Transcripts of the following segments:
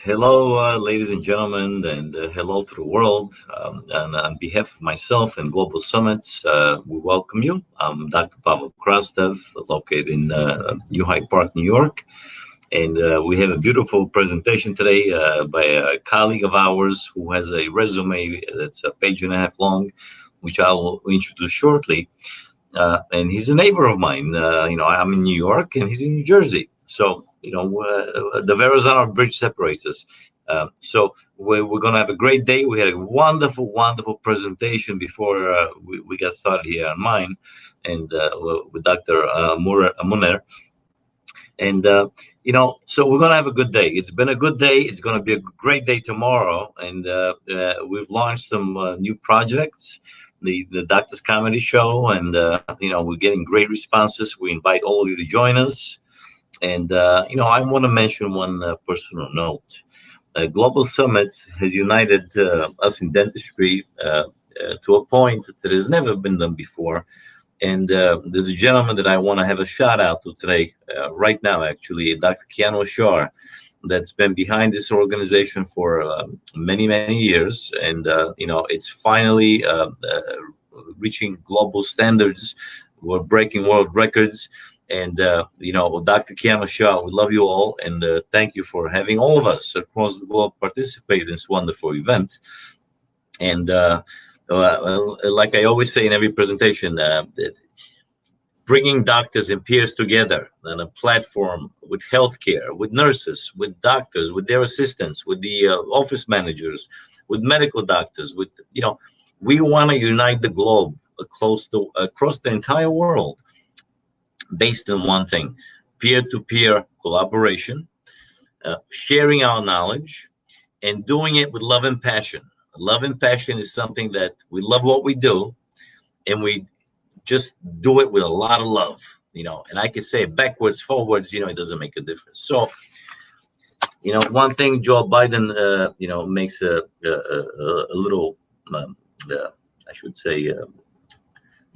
Hello, ladies and gentlemen, and hello to the world. And on behalf of myself and Global Summits, we welcome you. I'm Dr. Pavel Krastev, located in New Hyde Park, New York. And we have a beautiful presentation today by a colleague of ours who has a resume that's a page and a half long, which I will introduce shortly. And he's a neighbor of mine. I'm in New York and he's in New Jersey. So, the Verrazano Bridge separates us. So we're going to have a great day. We had a wonderful, wonderful presentation before we got started here on mine and with Dr. Mouner. And, so we're going to have a good day. It's been a good day. It's going to be a great day tomorrow. And we've launched some new projects, the Doctor's Comedy Show. And, we're getting great responses. We invite all of you to join us. And, I want to mention one personal note. Global Summits has united us in dentistry to a point that has never been done before. And there's a gentleman that I want to have a shout out to today, right now, actually, Dr. Keanu Shar, that's been behind this organization for many, many years. And, it's finally reaching global standards. We're breaking world records. And, Dr. Keanu Shah, we love you all. And thank you for having all of us across the globe participate in this wonderful event. And like I always say in every presentation, bringing doctors and peers together on a platform with healthcare, with nurses, with doctors, with their assistants, with the office managers, with medical doctors, we want to unite the globe across the entire world based on one thing: peer-to-peer collaboration, sharing our knowledge, and doing it with love and passion. Love and passion is something that we love what we do, and we just do it with a lot of love, and I could say backwards, forwards, it doesn't make a difference. So, one thing Joe Biden, makes a little, I should say,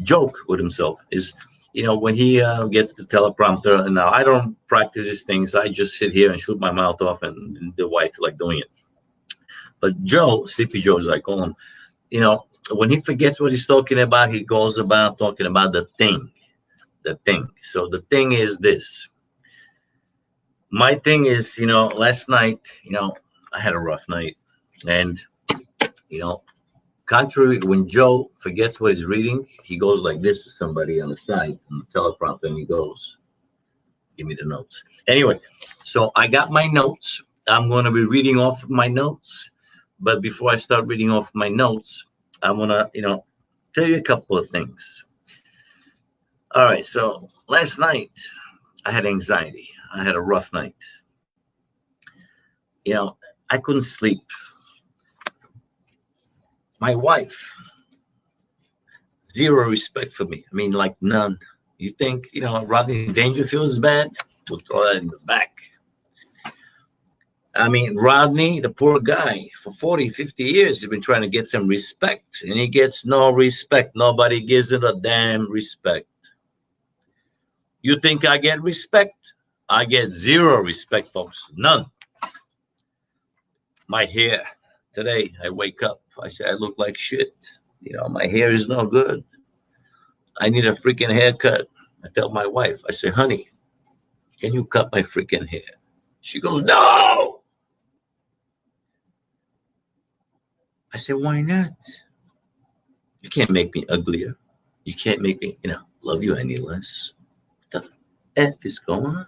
joke with himself is, when he gets the teleprompter, and now I don't practice these things. I just sit here and shoot my mouth off, and the wife like doing it. But Joe, Sleepy Joe, as I call him, when he forgets what he's talking about, he goes about talking about the thing. So the thing is this. My thing is, last night, I had a rough night. And, contrary, when Joe forgets what he's reading, he goes like this to somebody on the side on the teleprompter, and he goes, give me the notes. Anyway, so I got my notes. I'm going to be reading off of my notes. But before I start reading off my notes, I want to, tell you a couple of things. All right, so last night I had anxiety. I had a rough night. I couldn't sleep. My wife, zero respect for me. I mean, like none. You think, Rodney Dangerfield is bad? We'll throw that in the back. I mean, Rodney, the poor guy, for 40, 50 years, he's been trying to get some respect, and he gets no respect. Nobody gives him a damn respect. You think I get respect? I get zero respect, folks. None. My hair. Today, I wake up. I say, I look like shit. My hair is no good. I need a freaking haircut. I tell my wife, I say, honey, can you cut my freaking hair? She goes, no. I say, why not? You can't make me uglier. You can't make me, love you any less. What the F is going on?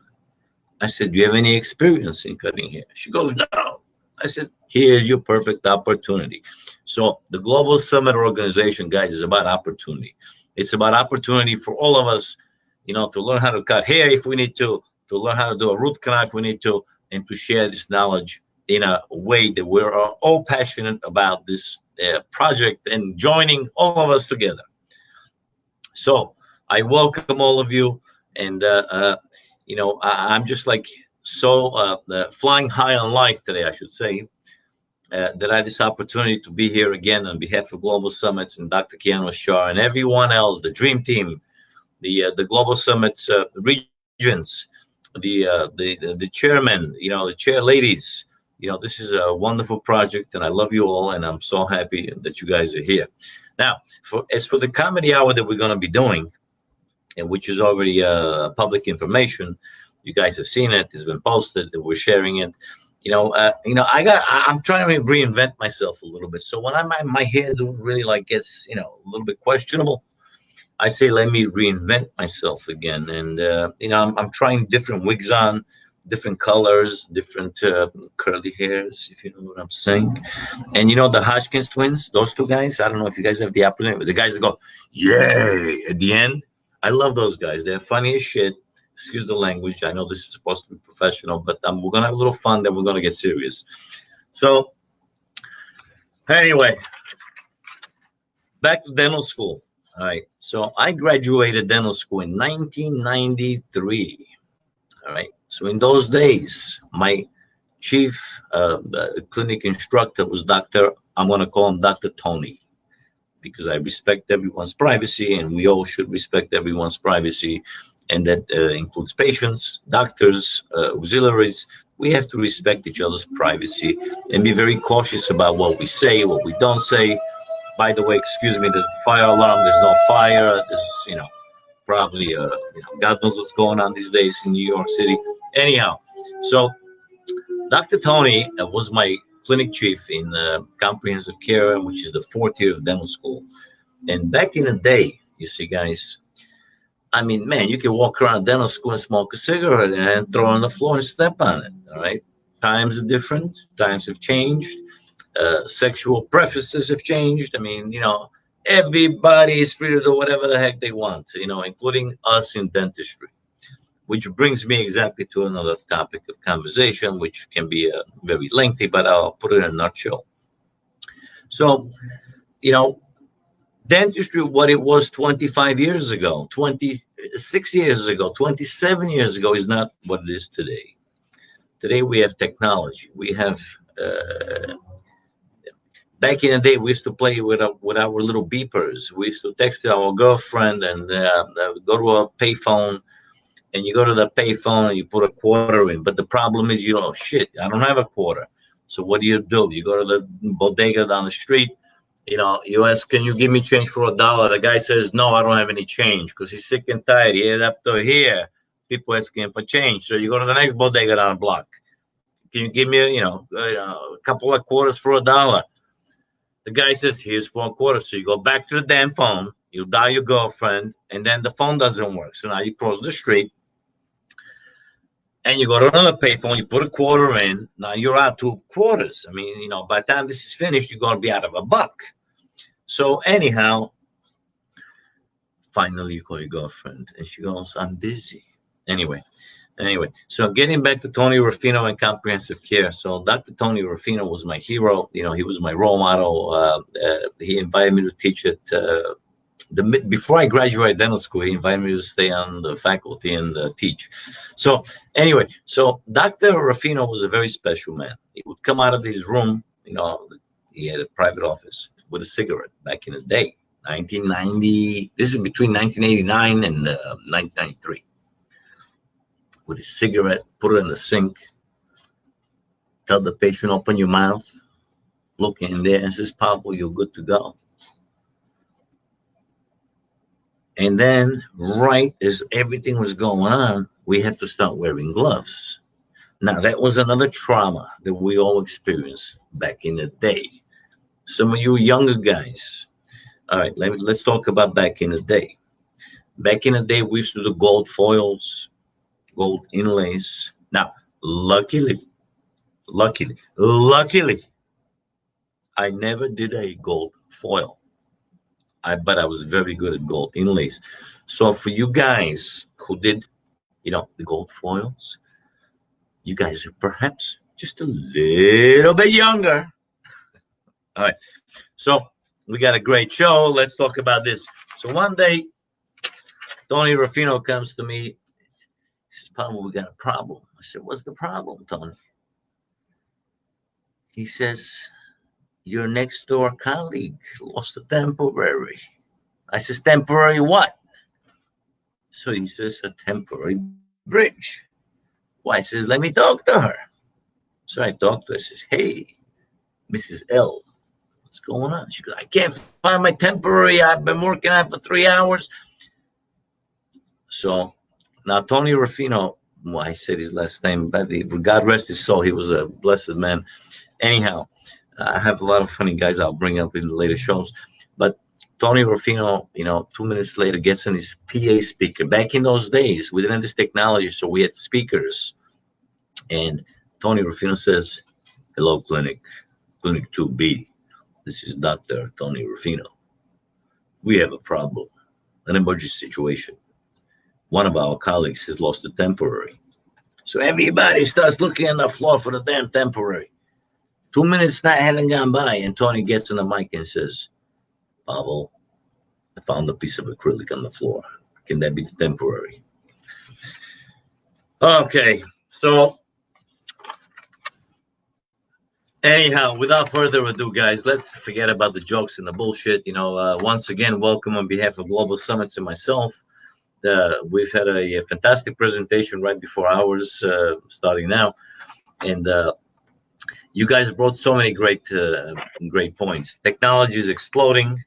I said, do you have any experience in cutting hair? She goes, no. I said, here's your perfect opportunity. So the Global Summit organization, guys, is about opportunity. It's about opportunity for all of us, to learn how to cut hair if we need to learn how to do a root canal if we need to, and to share this knowledge in a way that we're all passionate about this project and joining all of us together. So I welcome all of you. And, I'm just like so flying high on life today, I should say, that I had this opportunity to be here again on behalf of Global Summits and Dr. Keanu Shah and everyone else, the Dream Team, the Global Summits regions, the chairmen, the chair ladies, This is a wonderful project, and I love you all, and I'm so happy that you guys are here. Now, for the comedy hour that we're going to be doing, and which is already public information, you guys have seen it. It's been posted. That we're sharing it. I'm trying to reinvent myself a little bit. So when my hair really like gets a little bit questionable, I say, let me reinvent myself again. And, I'm trying different wigs on, different colors, different curly hairs, if you know what I'm saying. And, the Hodgkins twins, those two guys, I don't know if you guys have the opportunity, but the guys that go, yay, at the end. I love those guys. They're funny as shit. Excuse the language. I know this is supposed to be professional, but we're going to have a little fun, then we're going to get serious. So, anyway, back to dental school. All right. So I graduated dental school in 1993. All right. So in those days, my chief clinic instructor was I'm going to call him Dr. Tony, because I respect everyone's privacy, and we all should respect everyone's privacy. And that includes patients, doctors, auxiliaries. We have to respect each other's privacy and be very cautious about what we say, what we don't say. By the way, excuse me, there's a fire alarm. There's no fire. There's, probably, God knows what's going on these days in New York City. Anyhow, so Dr. Tony was my clinic chief in comprehensive care, which is the fourth year of dental school. And back in the day, you see, guys, I mean, man, you can walk around dental school and smoke a cigarette and throw it on the floor and step on it. All right. Times are different. Times have changed. Sexual preferences have changed. I mean, everybody is free to do whatever the heck they want, including us in dentistry, which brings me exactly to another topic of conversation, which can be very lengthy, but I'll put it in a nutshell. So, dentistry, what it was 25 years ago, 26 years ago, 27 years ago, is not what it is today. Today we have technology. We have back in the day, we used to play with our little beepers. We used to text our girlfriend and go to a payphone, and you go to the payphone and you put a quarter in. But the problem is, shit, I don't have a quarter. So what do? You go to the bodega down the street. You ask, can you give me change for $1? The guy says, no, I don't have any change, because he's sick and tired. He had up to here. People asking for change. So you go to the next bodega down the block. Can you give me, a couple of quarters for $1? The guy says, here's 4 quarters. So you go back to the damn phone, you dial your girlfriend, and then the phone doesn't work. So now you cross the street and you go to another payphone, you put a quarter in. Now you're out 2 quarters. I mean, by the time this is finished, you're going to be out of $1. So anyhow, finally you call your girlfriend and she goes, I'm busy. Anyway, so getting back to Tony Ruffino and comprehensive care. So Dr. Tony Ruffino was my hero. He was my role model. He invited me to teach at before I graduated dental school. He invited me to stay on the faculty and teach. So anyway, Dr. Ruffino was a very special man. He would come out of his room. He had a private office with a cigarette back in the day, 1990. This is between 1989 and 1993. With his cigarette, put it in the sink, tell the patient, open your mouth, look in there, and says, Pablo, you're good to go. And then, right as everything was going on, we had to start wearing gloves. Now, that was another trauma that we all experienced back in the day. Some of you younger guys, all right, let's talk about back in the day. Back in the day, we used to do gold foils, gold inlays. Now, luckily, I never did a gold foil. But I was very good at gold inlays. So for you guys who did, the gold foils, you guys are perhaps just a little bit younger. All right. So we got a great show. Let's talk about this. So one day, Tony Ruffino comes to me. He says, Pablo, we got a problem. I said, what's the problem, Tony? He says, your next door colleague lost a temporary. I says, temporary what? So he says, a temporary bridge. Why? He says, let me talk to her. So I talked to her. I says, "Hey, Mrs. L, what's going on?" She goes, "I can't find my temporary. I've been working on it for 3 hours." So now Tony Ruffino, well, I said his last name, but God rest his soul, he was a blessed man. Anyhow, I have a lot of funny guys I'll bring up in the later shows. But Tony Ruffino, 2 minutes later, gets on his PA speaker. Back in those days, we didn't have this technology, so we had speakers. And Tony Ruffino says, "Hello, Clinic 2B. This is Dr. Tony Ruffino. We have a problem, an emergency situation. One of our colleagues has lost a temporary." So everybody starts looking on the floor for the damn temporary. 2 minutes not having gone by, and Tony gets on the mic and says, "Pavel, I found a piece of acrylic on the floor. Can that be the temporary?" Okay, so anyhow, without further ado, guys, let's forget about the jokes and the bullshit. Once again, welcome on behalf of Global Summits and myself. We've had a fantastic presentation right before ours, starting now, and you guys brought so many great points. Technology is exploding.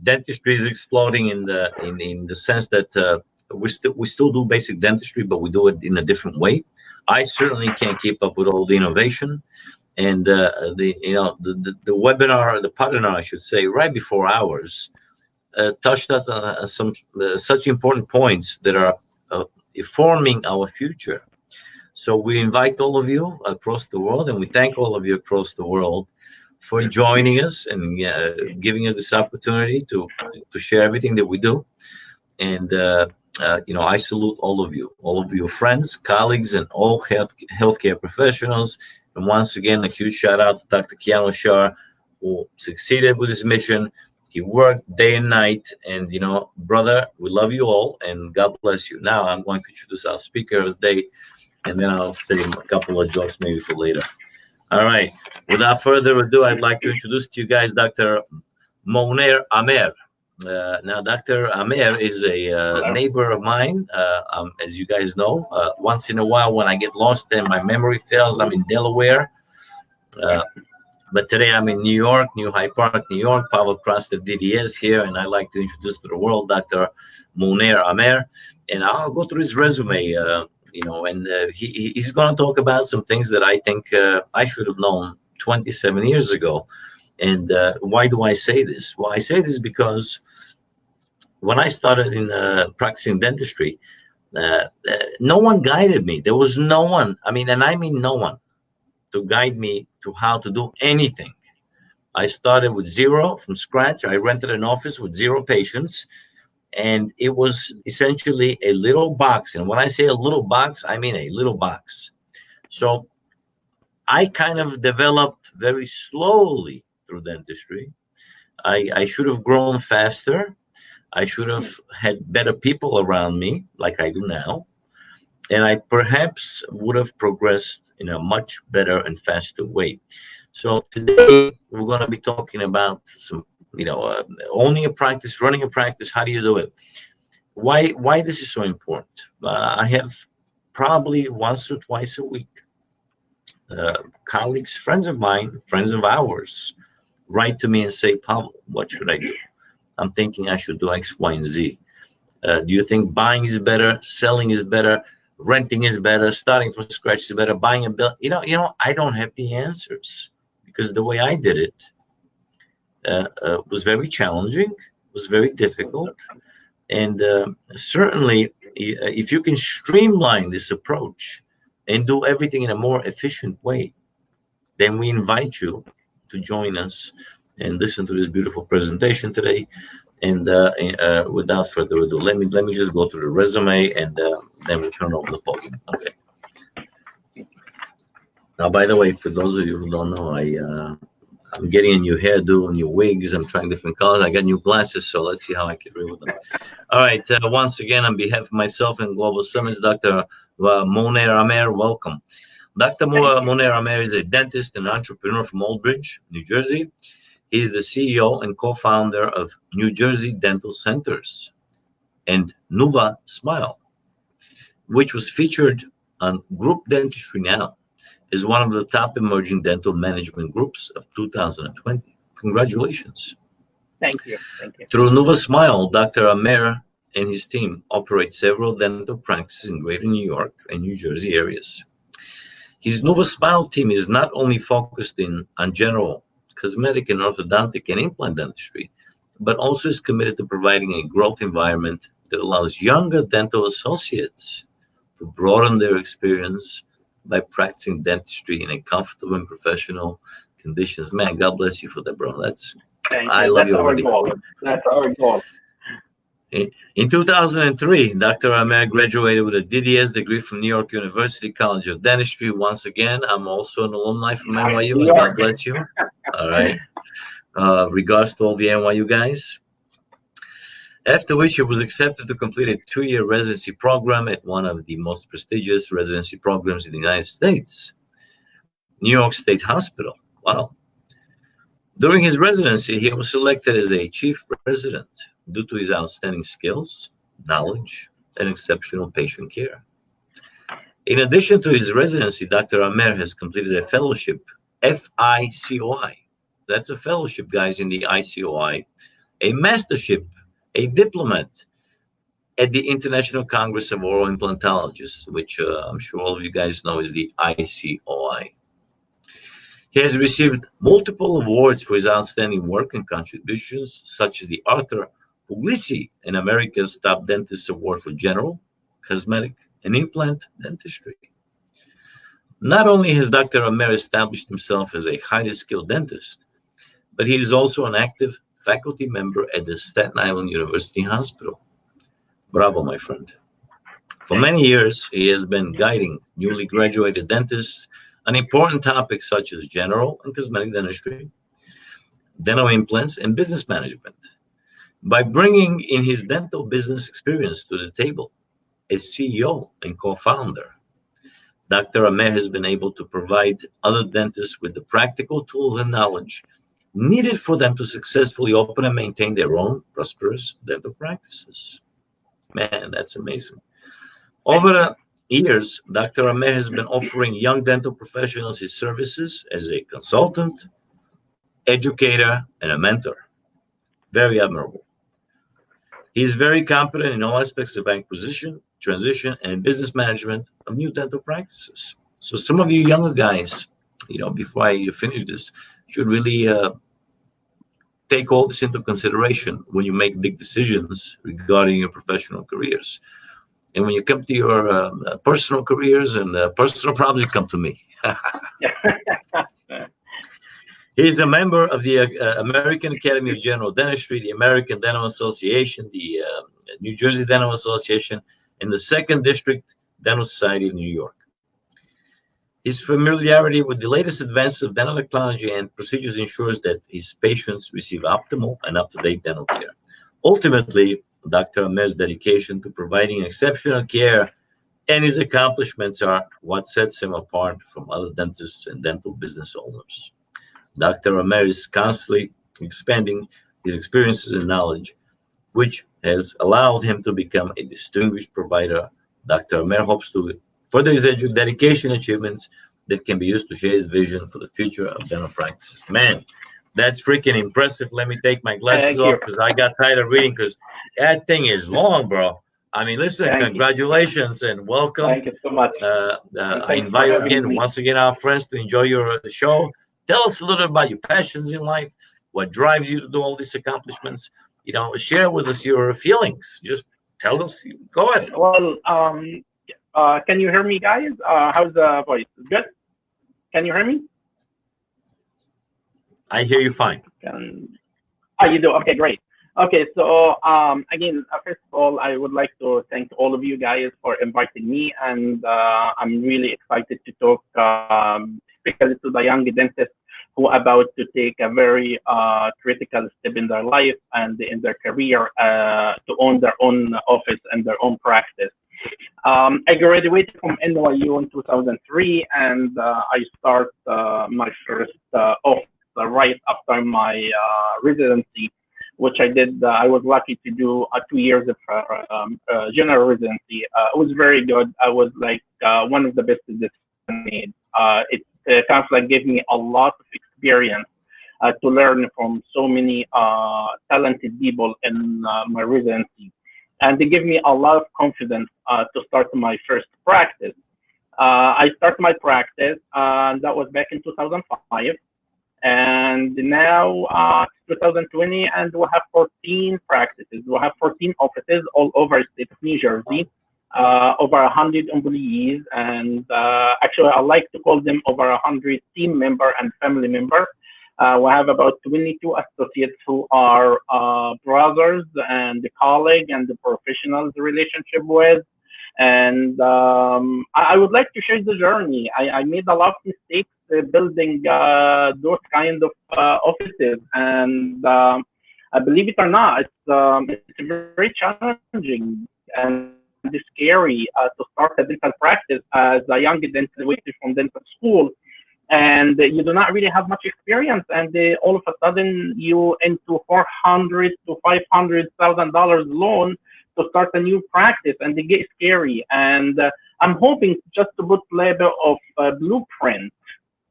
Dentistry is exploding in the sense that we still do basic dentistry, but we do it in a different way. I certainly can't keep up with all the innovation, and the webinar, the partner, I should say, right before ours, touched on some such important points that are forming our future. So we invite all of you across the world, and we thank all of you across the world for joining us and giving us this opportunity to share everything that we do. And I salute all of you friends, colleagues, and all healthcare professionals. And once again, a huge shout out to Dr. Keanu Shah, who succeeded with his mission. He worked day and night, and brother, we love you all, and God bless you. Now I'm going to introduce our speaker of the day, and then I'll say a couple of jokes maybe for later. All right. Without further ado, I'd like to introduce to you guys Dr. Mouner Amer. Now, Dr. Amer is a neighbor of mine. As you guys know, once in a while when I get lost and my memory fails, I'm in Delaware. But today I'm in New York, New Hyde Park, New York. Pavel Krastev DDS here, and I'd like to introduce to the world Dr. Mouner Amer. And I'll go through his resume, and he's going to talk about some things that I think I should have known 27 years ago. And why do I say this? Well, I say this because when I started in practicing dentistry, no one guided me. There was no one, and I mean no one, to guide me to how to do anything. I started with zero from scratch. I rented an office with 0 patients, and it was essentially a little box. And when I say a little box, I mean a little box. So I kind of developed very slowly through dentistry. I should have grown faster. I should have had better people around me like I do now. And I perhaps would have progressed in a much better and faster way. So today we're going to be talking about some, owning a practice, running a practice. How do you do it? Why this is so important? I have probably once or twice a week colleagues, friends of mine, friends of ours, write to me and say, "Pavel, what should I do? I'm thinking I should do X, Y, and Z. Do you think buying is better, selling is better, renting is better, starting from scratch is better, buying a bill?" I don't have the answers, because the way I did it was very challenging, was very difficult. And certainly, if you can streamline this approach and do everything in a more efficient way, then we invite you to join us and listen to this beautiful presentation today. And without further ado, let me just go through the resume, and then we'll turn over the podium. Okay. Now, by the way, for those of you who don't know, I'm getting a new hairdo, new wigs. I'm trying different colors. I got new glasses, so let's see how I can read with them. All right. Once again, on behalf of myself and Global Summits, Dr. Mouner Amer, welcome. Dr. Mouner Amer is a dentist and entrepreneur from Old Bridge, New Jersey. He is the CEO and co-founder of New Jersey Dental Centers and Nuva Smile, which was featured on Group Dentistry Now. is one of the top emerging dental management groups of 2020. Congratulations. Thank you. Thank you. Through Nuva Smile, Dr. Amer and his team operate several dental practices in greater New York and New Jersey areas. His Nuva Smile team is not only focused on general, cosmetic, and orthodontic and implant dentistry, but also is committed to providing a growth environment that allows younger dental associates to broaden their experience by practicing dentistry in a comfortable and professional conditions. Man, God bless you for that, bro. I love you already. That's our goal. In 2003, Dr. Amer graduated with a DDS degree from New York University College of Dentistry. Once again, I'm also an alumni from NYU, and God bless you. All right. Regards to all the NYU guys. After which he was accepted to complete a 2-year residency program at one of the most prestigious residency programs in the United States, New York State Hospital. Wow. During his residency, he was selected as a chief resident due to his outstanding skills, knowledge, and exceptional patient care. In addition to his residency, Dr. Amer has completed a fellowship, FICOI. That's a fellowship, guys, in the ICOI, a mastership, a diplomat at the International Congress of Oral Implantologists, which I'm sure all of you guys know is the ICOI. He has received multiple awards for his outstanding work and contributions, such as the Arthur Puglisi and America's Top Dentist Award for General, Cosmetic, and Implant Dentistry. Not only has Dr. Amer established himself as a highly skilled dentist, but he is also an active faculty member at the Staten Island University Hospital. Bravo, my friend. For many years, he has been guiding newly graduated dentists on important topics such as general and cosmetic dentistry, dental implants, and business management. By bringing in his dental business experience to the table as CEO and co-founder, Dr. Amer has been able to provide other dentists with the practical tools and knowledge needed for them to successfully open and maintain their own prosperous dental practices. Man, that's amazing. Over the years, Dr. Amer has been offering young dental professionals his services as a consultant, educator, and a mentor. Very admirable. He is very competent in all aspects of acquisition, transition, and business management of new dental practices. So some of you younger guys, before I finish this, should really take all this into consideration when you make big decisions regarding your professional careers. And when you come to your personal careers and personal problems, you come to me. He's a member of the American Academy of General Dentistry, the American Dental Association, the New Jersey Dental Association, and the 2nd District Dental Society of New York. His familiarity with the latest advances of dental technology and procedures ensures that his patients receive optimal and up-to-date dental care. Ultimately, Dr. Amer's dedication to providing exceptional care and his accomplishments are what sets him apart from other dentists and dental business owners. Dr. Amer is constantly expanding his experiences and knowledge, which has allowed him to become a distinguished provider. Dr. Amer hopes to further his dedication achievements that can be used to share his vision for the future of dental practices. Man, that's freaking impressive. Let me take my glasses off because I got tired of reading because that thing is long, bro. I mean, listen, congratulations and welcome. Thank you so much. I invite you again, once again, our friends, to enjoy your show. Tell us a little bit about your passions in life, what drives you to do all these accomplishments. Share with us your feelings. Just tell us. Go ahead. Well, can you hear me, guys? How's the voice? Good? Can you hear me? I hear you fine. You do? Okay, great. Okay, so again, first of all, I would like to thank all of you guys for inviting me, and I'm really excited to talk, especially to the young dentists who are about to take a very critical step in their life and in their career to own their own office and their own practice. I graduated from NYU in 2003, and I start my first office right after my residency, which I did. I was lucky to do 2 years of general residency. It was very good. I was like one of the best decisions I made. It kind of like gave me a lot of experience to learn from so many talented people in my residency. And they gave me a lot of confidence to start my first practice. I started my practice, and that was back in 2005. And now 2020, and we have 14 practices. We have 14 offices all over the state of New Jersey, over 100 employees, and actually I like to call them over 100 team member and family member. We have about 22 associates who are brothers and the colleague and the professionals relationship with. And I would like to share the journey. I made a lot of mistakes building those kind of offices, and believe it or not, it's very challenging and scary to start a dental practice as a young dental waiting from dental school, and you do not really have much experience, and all of a sudden you into 400 to $500,000 loan to start a new practice, and they get scary. And I'm hoping just to put a little bit of blueprint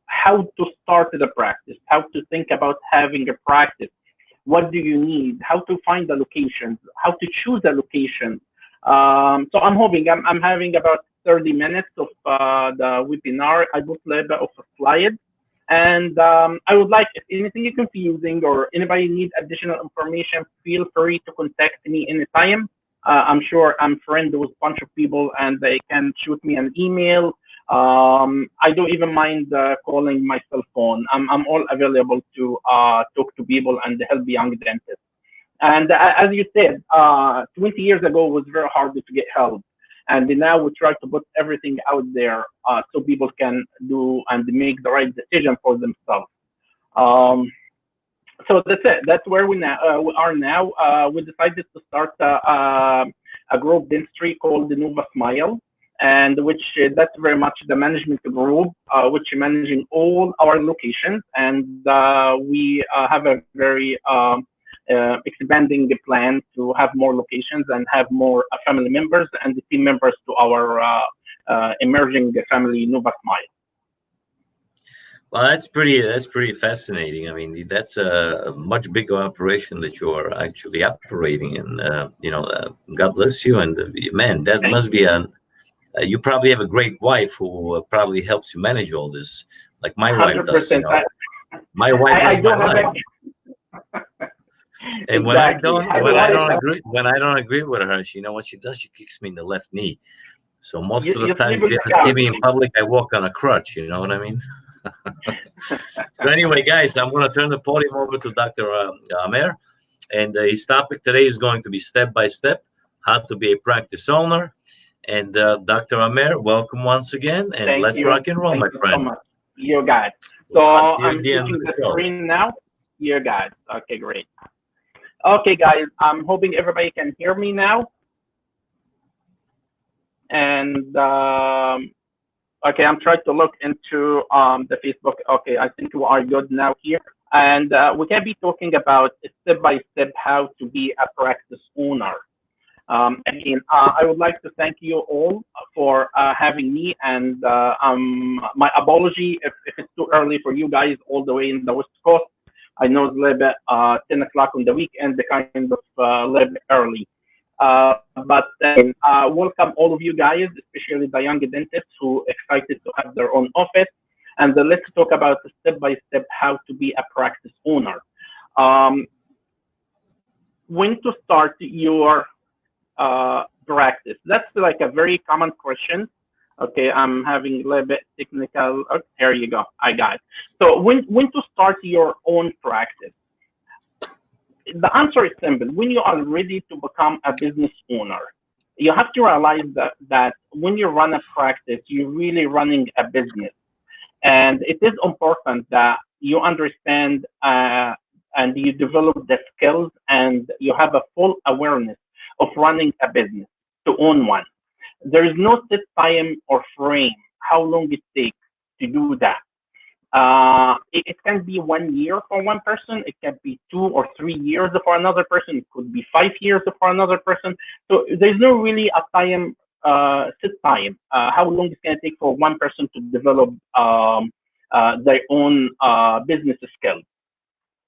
how to start the practice, how to think about having a practice, what do you need, how to find the locations, how to choose a location. So I'm hoping I'm having about 30 minutes of the webinar. I put a little bit of a slide. And I would like, if anything is confusing or anybody needs additional information, feel free to contact me anytime. I'm sure I'm friends with a bunch of people, and they can shoot me an email. I don't even mind calling my cell phone. I'm all available to talk to people and help young dentists. And as you said, 20 years ago was very hard to get help. And now we try to put everything out there so people can do and make the right decision for themselves. So that's it. That's where we are now. We decided to start a group dentistry called the Nova Smile, and which that's very much the management group, which is managing all our locations. And we have a very expanding plan to have more locations and have more family members and the team members to our emerging family Nova Smile. Well, that's pretty fascinating. I mean, that's a much bigger operation that you are actually operating in. God bless you, and man, that Thank must be an. You probably have a great wife who probably helps you manage all this, like my wife does. 100%. My wife I runs do my have life, and exactly. when I don't agree with her, you know what she does? She kicks me in the left knee. So most of the You time, sleep if on you the ever see couch. me in public, I walk on a crutch. You know what I mean? So anyway, guys, I'm going to turn the podium over to Dr. Amer, and his topic today is going to be step by step how to be a practice owner. And Dr. Amer, welcome once again, and Thank let's you. rock and roll, Thank my you so friend. much. You got it. So We'll talk to you at I'm the end of switching the the show. screen now. You got it. Okay, great. Okay, guys, I'm hoping everybody can hear me now. And okay, I'm trying to look into the Facebook. Okay, I think we are good now here. And we can be talking about step by step how to be a practice owner. Again, I would like to thank you all for having me, and my apology if it's too early for you guys all the way in the West Coast. I know it's a little bit 10 o'clock on the weekend, the kind of a little bit early. But welcome all of you guys, especially the young dentists who excited to have their own office. And let's talk about step by step how to be a practice owner. When to start your practice? That's like a very common question. Okay, I'm having a little bit technical. Oh, here you go. I got it. So when to start your own practice? The answer is simple. When you are ready to become a business owner, you have to realize that when you run a practice, you're really running a business. And it is important that you understand and you develop the skills and you have a full awareness of running a business to own one. There is no set time or frame how long it takes to do that. It can be 1 year for one person. It can be 2 or 3 years for another person. It could be 5 years for another person. So there's no really a time set time. How long it's going to take for one person to develop their own business skills.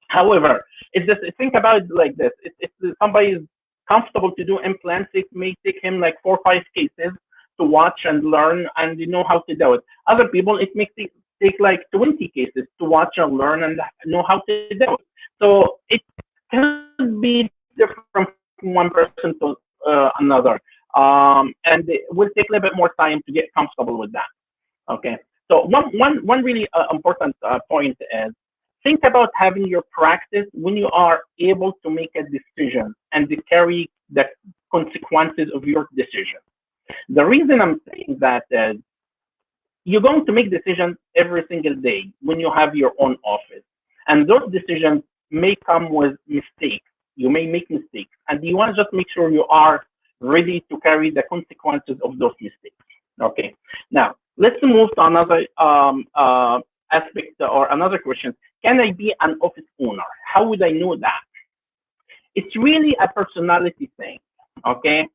However, it's just think about it like this: if somebody is comfortable to do implants, it may take him like 4 or 5 cases to watch and learn and you know how to do it. Other people, it may take like 20 cases to watch and learn and know how to do it. So it could be different from one person to another, and it will take a little bit more time to get comfortable with that. Okay. So one really important point is think about having your practice when you are able to make a decision and to carry the consequences of your decision. The reason I'm saying that is you're going to make decisions every single day when you have your own office. And those decisions may come with mistakes. You may make mistakes. And you want to just make sure you are ready to carry the consequences of those mistakes. Okay. Now, let's move to another aspect or another question. Can I be an office owner? How would I know that? It's really a personality thing. Okay.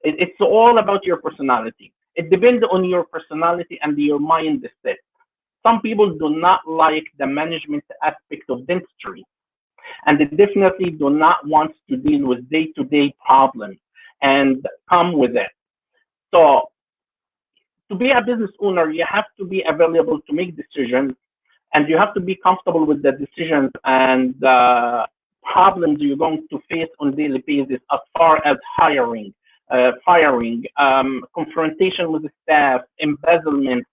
It's all about your personality. It depends on your personality and your mindset. Some people do not like the management aspect of dentistry, and they definitely do not want to deal with day-to-day problems and come with it. So to be a business owner, you have to be available to make decisions, and you have to be comfortable with the decisions and problems you're going to face on a daily basis as far as hiring, firing, confrontation with the staff, embezzlement,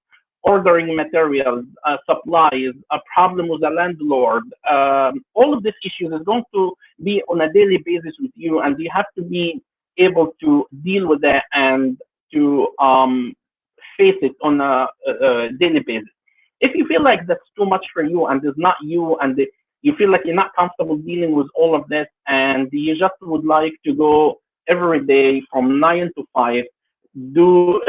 ordering materials, supplies, a problem with the landlord. All of these issues is going to be on a daily basis with you, and you have to be able to deal with that and to face it on a daily basis. If you feel like that's too much for you and it's not you, and you feel like you're not comfortable dealing with all of this, and you just would like to go every day from 9 to 5, do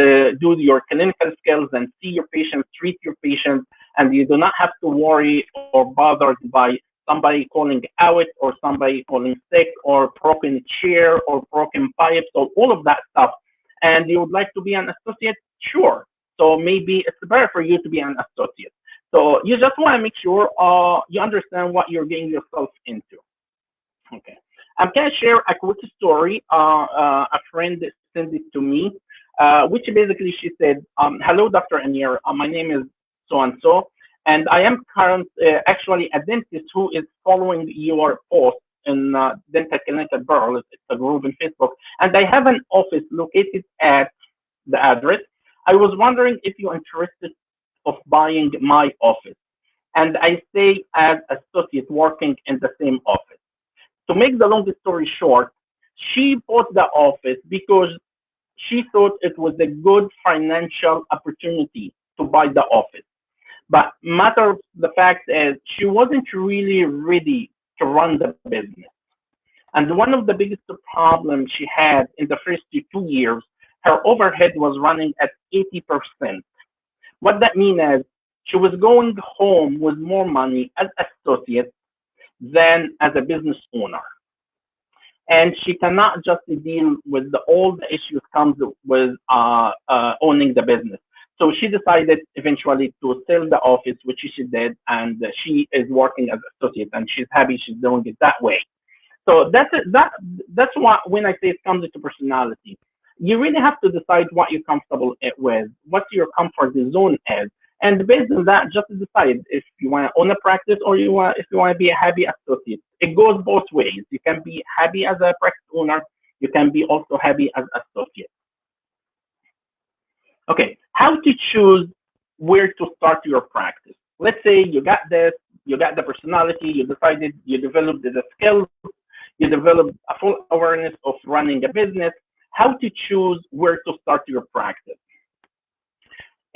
your clinical skills and see your patients, treat your patients, and you do not have to worry or bothered by somebody calling out or somebody calling sick or broken chair or broken pipes or all of that stuff. And you would like to be an associate, sure. So maybe it's better for you to be an associate. So you just want to make sure you understand what you're getting yourself into. Okay. I'm going to share a quick story. A friend sent it to me, which basically she said, hello, Dr. Amer. My name is so-and-so, and I am actually a dentist who is following your post in Dental Clinical Pearl. It's a group in Facebook, and I have an office located at the address. I was wondering if you're interested of buying my office, and I stay as associate working in the same office. To make the long story short, she bought the office because she thought it was a good financial opportunity to buy the office. But matter of the fact is she wasn't really ready to run the business. And one of the biggest problems she had in the first 2 years, her overhead was running at 80%. What that means is she was going home with more money as associate than as a business owner. And she cannot just deal with all the issues comes with owning the business. So she decided eventually to sell the office, which she did, and she is working as associate, and she's happy she's doing it that way. So that's why when I say it comes into personality, you really have to decide what you're comfortable with, what your comfort zone is, and based on that, just decide if you want to own a practice or if you want to be a happy associate. It goes both ways. You can be happy as a practice owner. You can be also happy as associate. Okay, how to choose where to start your practice. Let's say you got this, you got the personality, you decided, you developed the skills, you developed a full awareness of running a business. How to choose where to start your practice.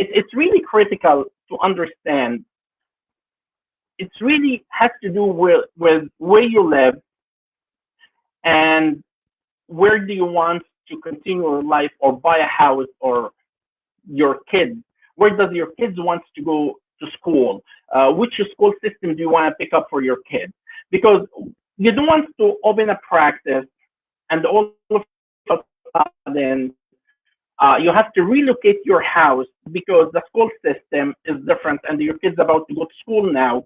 It's really critical to understand. It really has to do with where you live and where do you want to continue your life or buy a house, or your kids. Where does your kids want to go to school? Which school system do you want to pick up for your kids? Because you don't want to open a practice and all of a sudden you have to relocate your house because the school system is different and your kid's about to go to school now,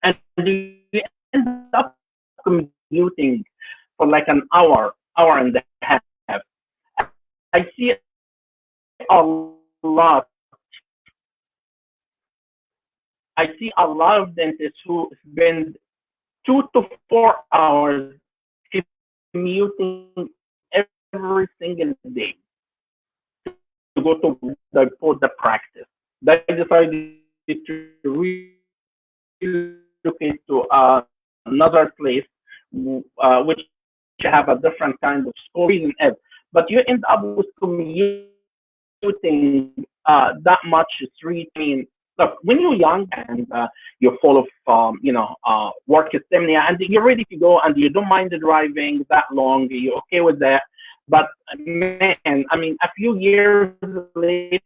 and you end up commuting for like an hour, hour and a half. I see a lot I see a lot of dentists who spend 2 to 4 hours commuting every single day to go to for the practice. They decided to relocate to another place, which have a different kind of school. The reason is, but you end up with commuting that much three times. I mean, look, when you're young and you're full of work stamina and you're ready to go and you don't mind driving that long, you're okay with that. But man, I mean, a few years later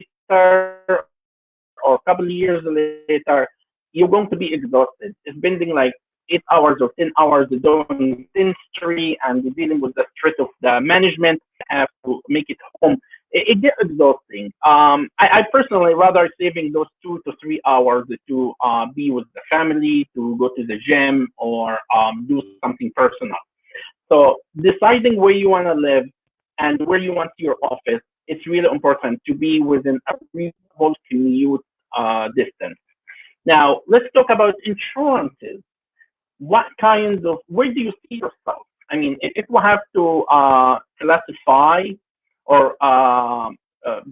or a couple of years later, you're going to be exhausted. It's spending like 8 hours or 10 hours doing dentistry and dealing with the stress of the management have to make it home. It gets exhausting. I personally rather saving those 2 to 3 hours to be with the family, to go to the gym, or do something personal. So deciding where you want to live and where you want your office, it's really important to be within a reasonable commute distance. Now, let's talk about insurances. What kinds of, where do you see yourself? I mean, if we have to classify or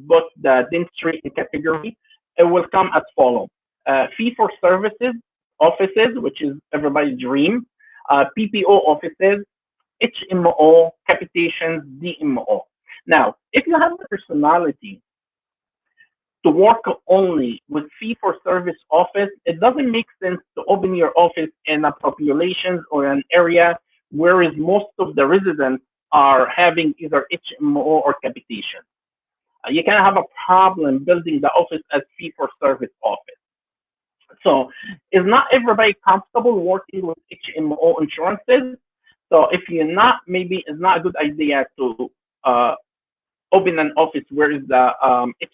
put the dentistry in category, it will come as follows. Fee for services offices, which is everybody's dream, PPO offices, HMO, capitations, DMO. Now, if you have the personality to work only with fee for service office, it doesn't make sense to open your office in a population or an area whereas most of the residents are having either HMO or capitation. You can have a problem building the office as fee for service office. So is not everybody comfortable working with HMO insurances? So if you're not, maybe it's not a good idea to open an office where the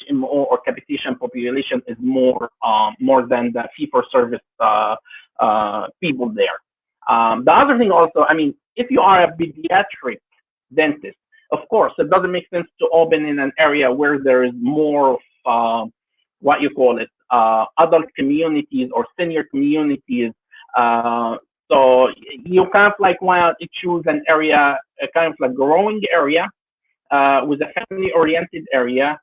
HMO or capitation population is more than the fee for service people there. The other thing also, I mean, if you are a pediatric dentist, of course, it doesn't make sense to open in an area where there is more of what you call it, adult communities or senior communities. So you kind of like want to choose an area, a kind of like growing area with a family-oriented area,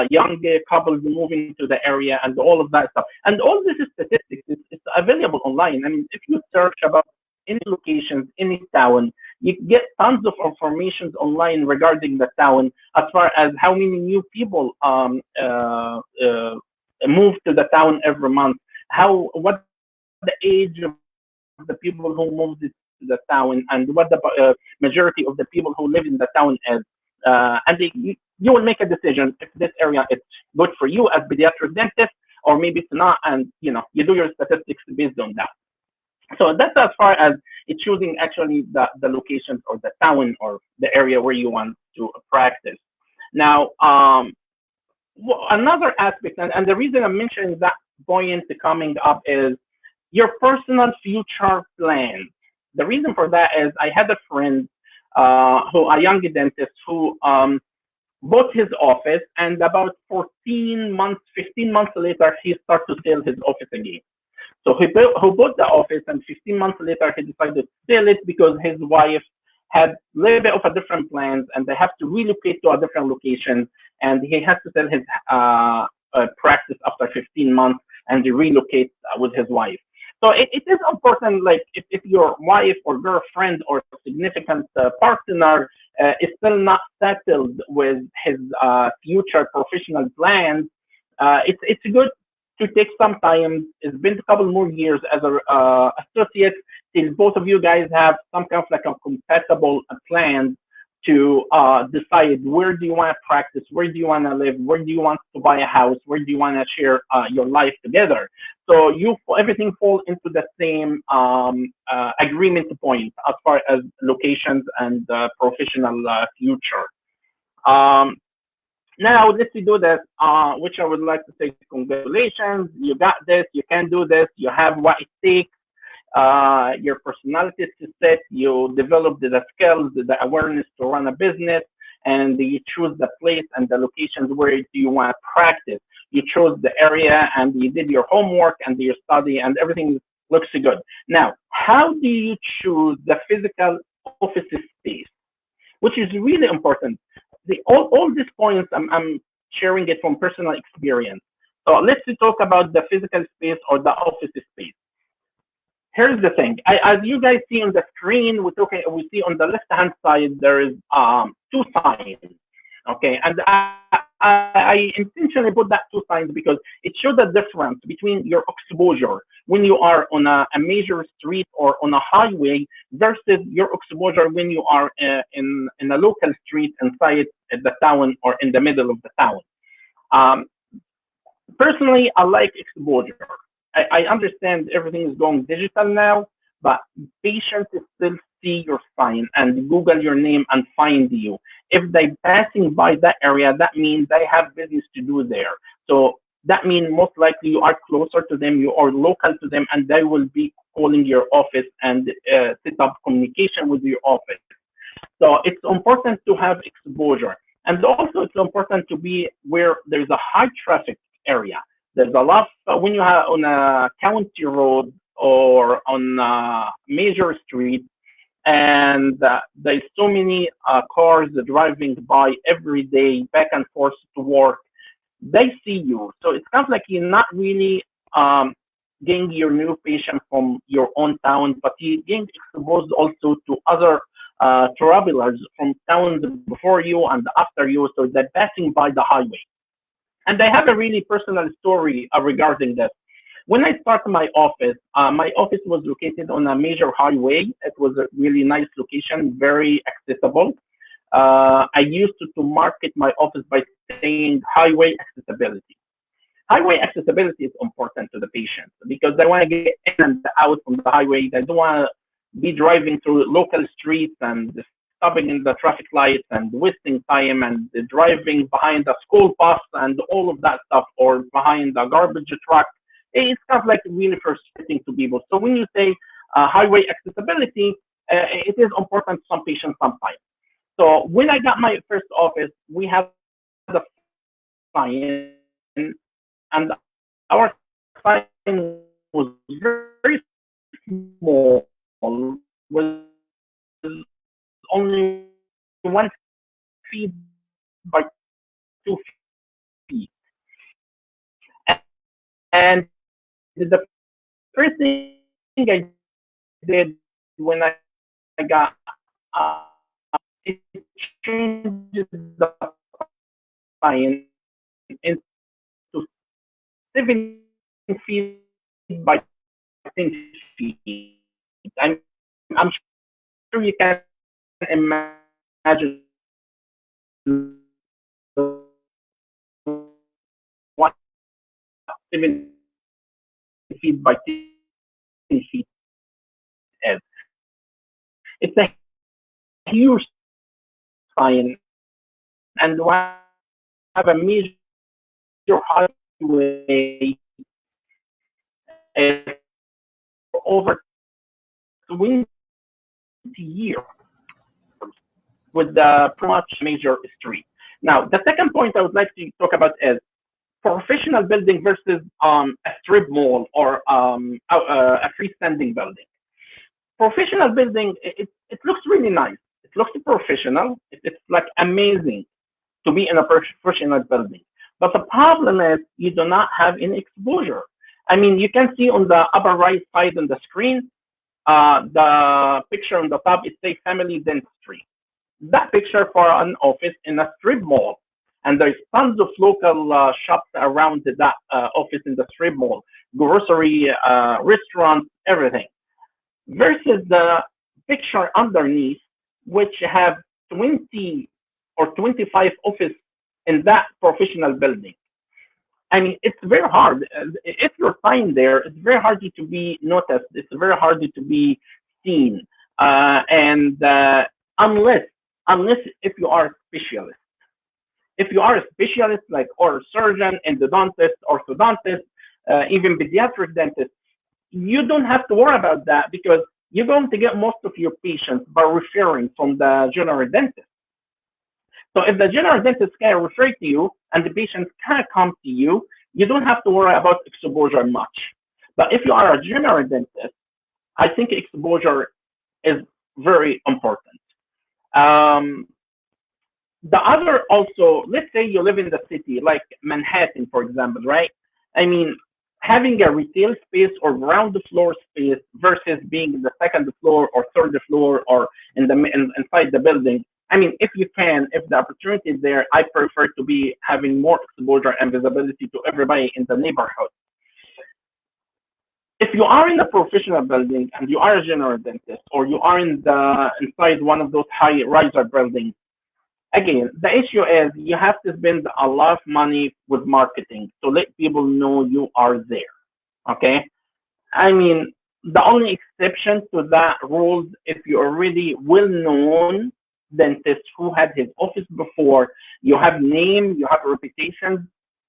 young couples moving to the area, and all of that stuff. And all this is statistics. It's available online. I mean, if you search about any locations, any town, you get tons of information online regarding the town as far as how many new people move to the town every month, what the age of the people who moved to the town, and what the majority of the people who live in the town is. And you will make a decision if this area is good for you as pediatric dentist, or maybe it's not, and you do your statistics based on that. So that's as far as it's choosing actually the locations or the town or the area where you want to practice. Now, another aspect, and the reason I'm mentioning that point coming up is your personal future plans. The reason for that is I had a friend a young dentist who bought his office, and about 14 months, 15 months later, he started to sell his office again. So who bought the office, and 15 months later, he decided to sell it because his wife had a little bit of a different plans, and they have to relocate to a different location, and he has to sell his practice after 15 months and relocate with his wife. So it is important, like if your wife or girlfriend or significant partner is still not settled with his future professional plans, it's good to take some time. It's been a couple more years as a associate till both of you guys have some kind of like a compatible plan to decide where do you want to practice, where do you want to live, where do you want to buy a house, where do you want to share your life together. So everything falls into the same agreement point as far as locations and professional future. Um, Now let's do this, which I would like to say congratulations. You got this. You can do this. You have what it takes. Your personality is set. You develop the skills, the awareness to run a business, and you choose the place and the locations where do you want to practice. You chose the area, and you did your homework and your study, and everything looks good. Now, how do you choose the physical office space? Which is really important. All these points, I'm sharing it from personal experience. So let's talk about the physical space or the office space. Here's the thing. As you guys see on the screen, we see on the left hand side there is two signs. Okay, and I intentionally put that two signs because it shows the difference between your exposure when you are on a major street or on a highway versus your exposure when you are in a local street inside the town or in the middle of the town. Um, Personally, I like exposure. I understand everything is going digital now, but patients still see your sign and Google your name and find you. If they're passing by that area, that means they have business to do there. So that means most likely you are closer to them, you are local to them, and they will be calling your office and set up communication with your office. So it's important to have exposure. And also it's important to be where there's a high traffic area. There's a lot when you have on a county road or on a major street, and there's so many cars driving by every day back and forth to work. They see you, so it's kind of like you're not really getting your new patient from your own town, but you getting exposed also to other travelers from towns before you and after you, so they're passing by the highway. And I have a really personal story regarding this. When I started my office was located on a major highway. It was a really nice location, very accessible. I used to market my office by saying highway accessibility. Highway accessibility is important to the patient because they want to get in and out from the highway. They don't want to be driving through local streets and stopping in the traffic lights and wasting time and driving behind the school bus and all of that stuff or behind the garbage truck. It's kind of like really frustrating to people. So when you say highway accessibility, it is important to some patients sometimes. So when I got my first office, we had a sign, and our sign was very small, was only 1 feet by 2 feet. And the first thing I did when I got it changed the sign into 7 feet by 10 feet. I'm sure you can imagine what 7 feet by 10 feet is. It's a huge sign, and we have a major highway for over 20 years with the pretty much major street. Now, the second point I would like to talk about is professional building versus a strip mall or a freestanding building. Professional building, it looks really nice. It looks professional. It's like amazing to be in a professional building. But the problem is you do not have any exposure. I mean, you can see on the upper right side on the screen, the picture on the top, it says family dentistry. That picture for an office in a strip mall. And there's tons of local shops around that office in the strip mall, grocery, restaurants, everything. Versus the picture underneath, which have 20 or 25 office in that professional building. I mean, it's very hard. If you're signed there, it's very hard to be noticed. It's very hard to be seen. And unless if you are a specialist. If you are a specialist like oral surgeon, endodontist, orthodontist, even pediatric dentist, you don't have to worry about that because you're going to get most of your patients by referring from the general dentist. So if the general dentist can refer to you and the patients can come to you, you don't have to worry about exposure much. But if you are a general dentist, I think exposure is very important. Um, the other also, let's say you live in the city, like Manhattan, for example, right? I mean, having a retail space or ground floor space versus being in the second floor or third floor or inside the building. I mean, if you can, if the opportunity is there, I prefer to be having more exposure and visibility to everybody in the neighborhood. If you are in a professional building and you are a general dentist, or you are inside one of those high riser buildings, again, the issue is you have to spend a lot of money with marketing to let people know you are there. Okay? I mean, the only exception to that rule, if you're already well known dentist who had his office before, you have name, you have a reputation,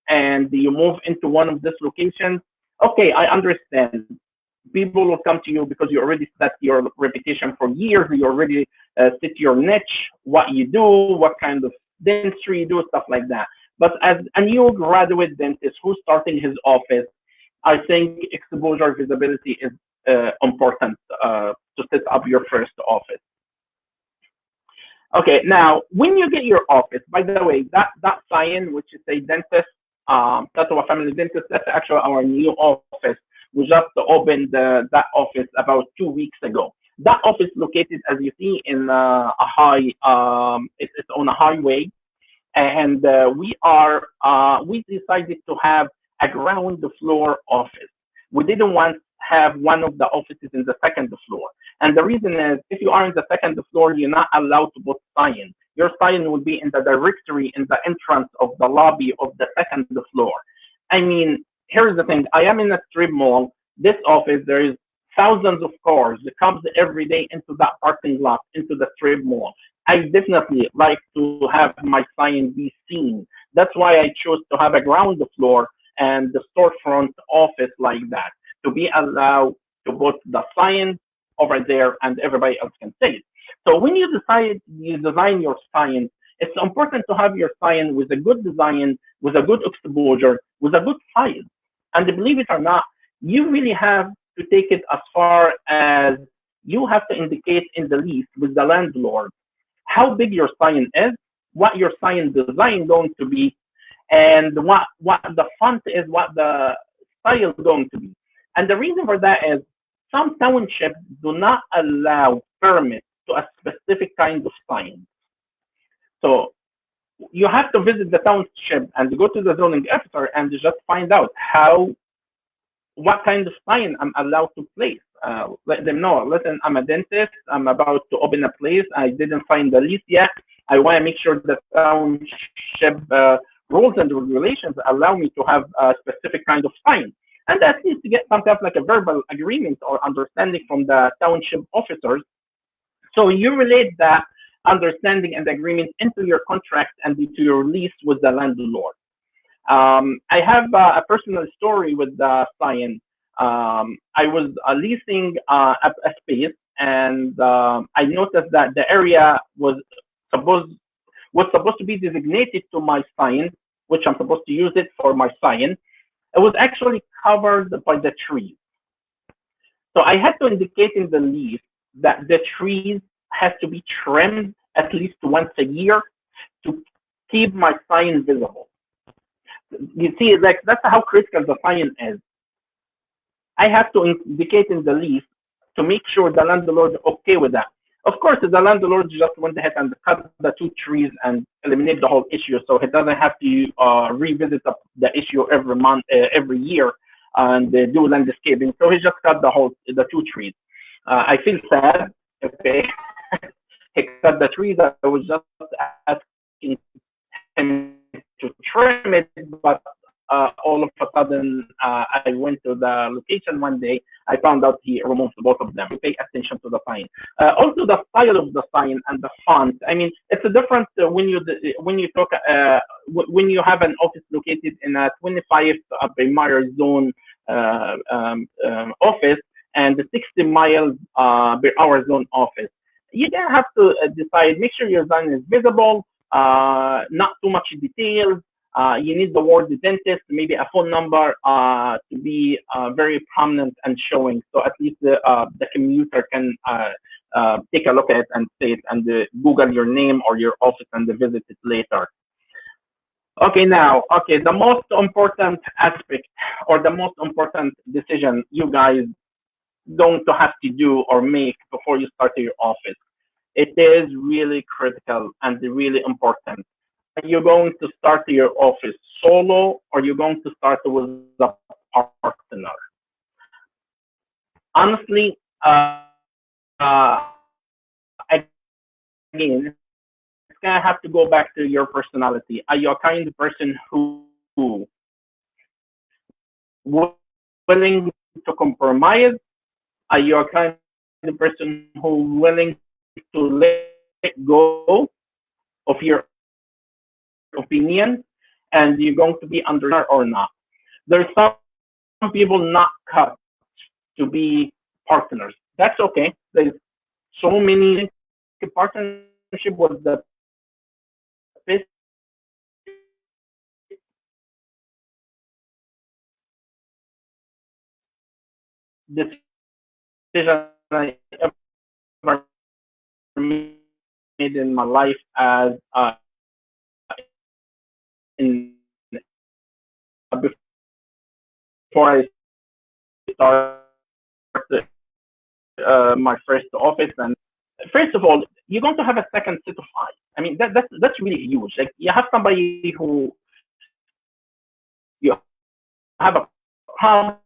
and you move into one of these locations, okay, I understand. People will come to you because you already set your reputation for years. You already set your niche, what you do, what kind of dentistry you do, stuff like that. But as a new graduate dentist who's starting his office, I think exposure visibility is important to set up your first office. Okay, now when you get your office, by the way, that sign which is a dentist, Tatoa Family Dentist, that's actually our new office. We just opened that office about 2 weeks ago. That office located, as you see, in it's on a highway, and we decided to have a ground floor office. We didn't want to have one of the offices in the second floor. And the reason is, if you are in the second floor, you're not allowed to put sign. Your sign will be in the directory in the entrance of the lobby of the second floor. I mean, here's the thing. I am in a strip mall. This office, there is thousands of cars that comes every day into that parking lot, into the strip mall. I definitely like to have my sign be seen. That's why I chose to have a ground floor and the storefront office like that, to be allowed to put the sign over there and everybody else can see it. So when you design your sign, it's important to have your sign with a good design, with a good exposure, with a good size. And believe it or not, you really have to take it as far as you have to indicate in the lease with the landlord how big your sign is, what your sign design going to be, and what the font is, what the style is going to be. And the reason for that is some townships do not allow permits to a specific kind of sign. So you have to visit the township and go to the zoning officer and just find out what kind of sign I'm allowed to place. Let them know, listen, I'm a dentist, I'm about to open a place, I didn't sign the lease yet. I want to make sure the township rules and regulations allow me to have a specific kind of sign. And that needs to get some kind of like a verbal agreement or understanding from the township officers. So you relate that understanding and agreement into your contract and into your lease with the landlord. I have a personal story with the sign. I was leasing a space, and I noticed that the area supposed supposed to be designated to my sign, which I'm supposed to use it for my sign. It was actually covered by the trees. So I had to indicate in the lease that the trees has to be trimmed at least once a year to keep my sign visible. You see, like that's how critical the sign is. I have to indicate in the lease to make sure the landlord is okay with that. Of course, the landlord just went ahead and cut the two trees and eliminate the whole issue, so he doesn't have to revisit the issue every month, every year, and do landscaping. So he just cut the two trees. I feel sad. Okay, he cut the trees. I was just asking him to trim it, but all of a sudden, I went to the location one day. I found out he removed both of them. Pay attention to the sign. Also, the style of the sign and the font. I mean, it's a different when you talk when you have an office located in a 25 per zone office and the 60 miles per hour zone office. You then have to decide. Make sure your sign is visible, not too much details. You need the word dentist, maybe a phone number to be very prominent and showing, so at least the commuter can take a look at it and say it and Google your name or your office and visit it later. Okay, now, okay, the most important aspect or the most important decision you guys going to have to do or make before you start your office. It is really critical and really important. Are you going to start your office solo or are you going to start with a partner? Honestly, again, it's gonna have to go back to your personality. Are you a kind of person who willing to compromise? Are you a kind of person who willing to let go of your opinion and you're going to be under or not? There's some people not cut to be partners. That's okay. There's so many partnership with the best decision I ever made in my life as in before I started my first office. And first of all, you're going to have a second set of eyes. I mean, that's really huge. Like you have somebody who you have a problem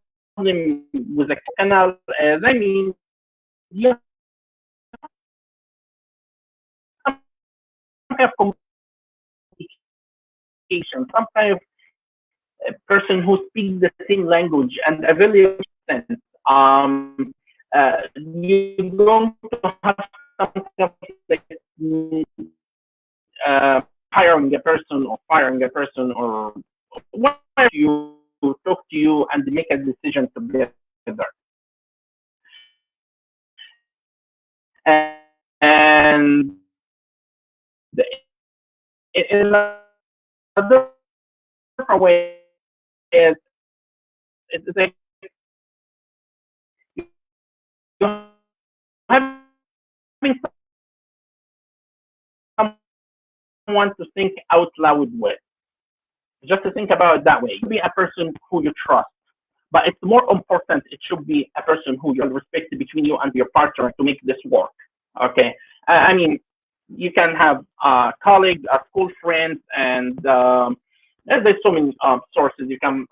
with a canal. As I mean, you have communication, some kind of person who speaks the same language and a very sense. You're going to have some kind of like hiring a person or firing a person or whatever you talk to you and make a decision together. And in a different way, it's like you're having someone to think out loud with. Just to think about it that way. You be a person who you trust. But it's more important, it should be a person who you respect between you and your partner to make this work. Okay. I mean, you can have colleagues, school friends, and there's so many sources. You can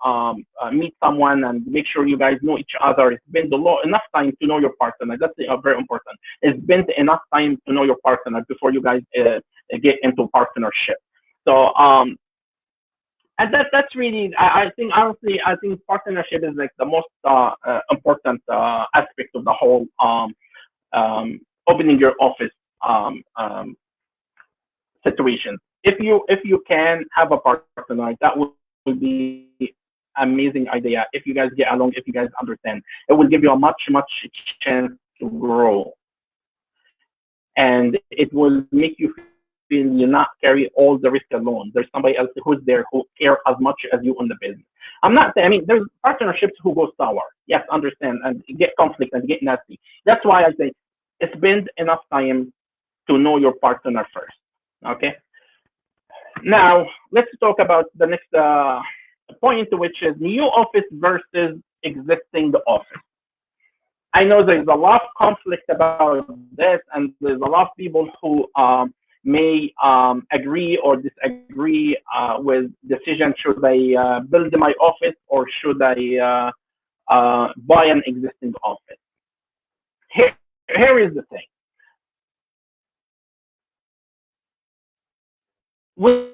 meet someone and make sure you guys know each other. It's been enough time to know your partner. That's very important. It's been enough time to know your partner before you guys get into partnership. So and that's really I think honestly I think partnership is like the most important aspect of the whole opening your office um, um, situation. If you can have a partner, that will be amazing idea. If you guys get along, if you guys understand, it will give you a much chance to grow, and it will make you feel you not carry all the risk alone. There's somebody else who's there who care as much as you on the business. I'm not saying, I mean, there's partnerships who go sour. Yes, understand, and get conflict and get nasty. That's why I say spend enough time to know your partner first. Okay. Now let's talk about the next point, which is new office versus existing office. I know there's a lot of conflict about this, and there's a lot of people who may agree or disagree with decision. Should I build my office or should I buy an existing office? Here, here is the thing. When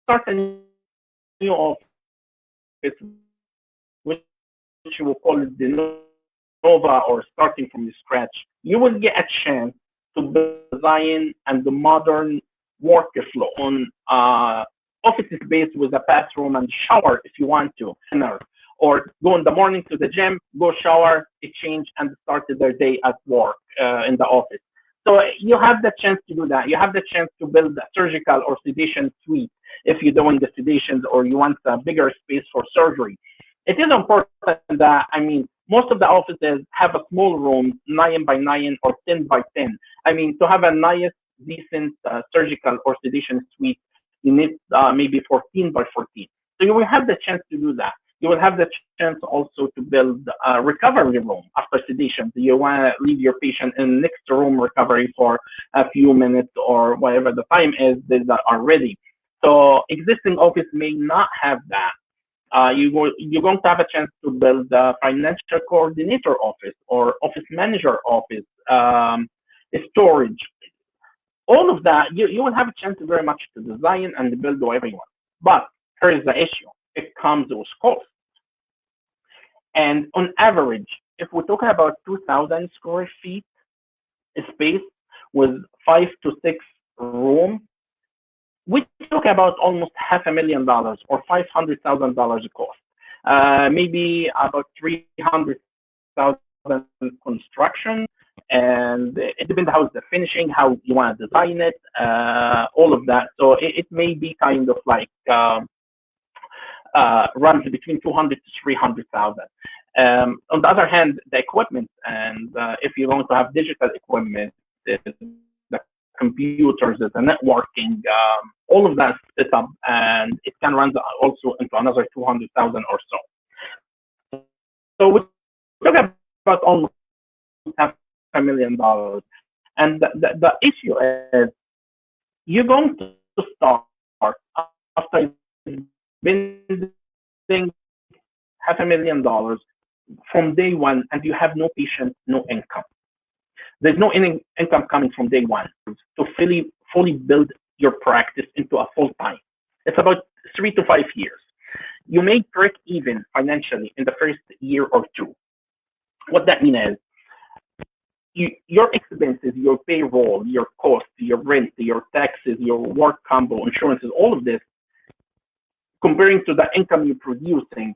start a new office, which we will call it the Nova or starting from scratch, you will get a chance to build the design and the modern workflow on office space with a bathroom and shower if you want to, or go in the morning to the gym, go shower, change, and start their day at work in the office. So you have the chance to do that. You have the chance to build a surgical or sedation suite if you're doing the sedations or you want a bigger space for surgery. It is important that, I mean, most of the offices have a small room, 9 by 9 or 10 by 10. I mean, to have a nice, decent surgical or sedation suite, you need maybe 14 by 14. So you will have the chance to do that. You will have the chance also to build a recovery room after sedation. You want to leave your patient in next room recovery for a few minutes or whatever the time is that are ready. So existing office may not have that. You're going to have a chance to build a financial coordinator office or office manager office, storage, all of that. You will have a chance very much to design and build whatever you want. But here is the issue. It comes with cost. And on average, if we're talking about 2,000 square feet space with 5 to 6 rooms, we talk about almost $500,000 or $500,000 cost. Maybe about 300,000 construction, and it depends how the finishing, how you want to design it, all of that. So it may be kind of like runs between 200 to 300,000. On the other hand, the equipment, and if you're going to have digital equipment, the computers, the networking, all of that set up, and it can run also into another 200,000 or so. So we talk about almost $500,000, and the issue is you're going to start after spending $500,000 from day one, and you have no patient, no income. There's no income coming from day one to fully build your practice into a full time. It's about 3 to 5 years. You may break even financially in the first year or two. What that means is your expenses, your payroll, your cost, your rent, your taxes, your work combo, insurances, all of this, comparing to the income you're producing,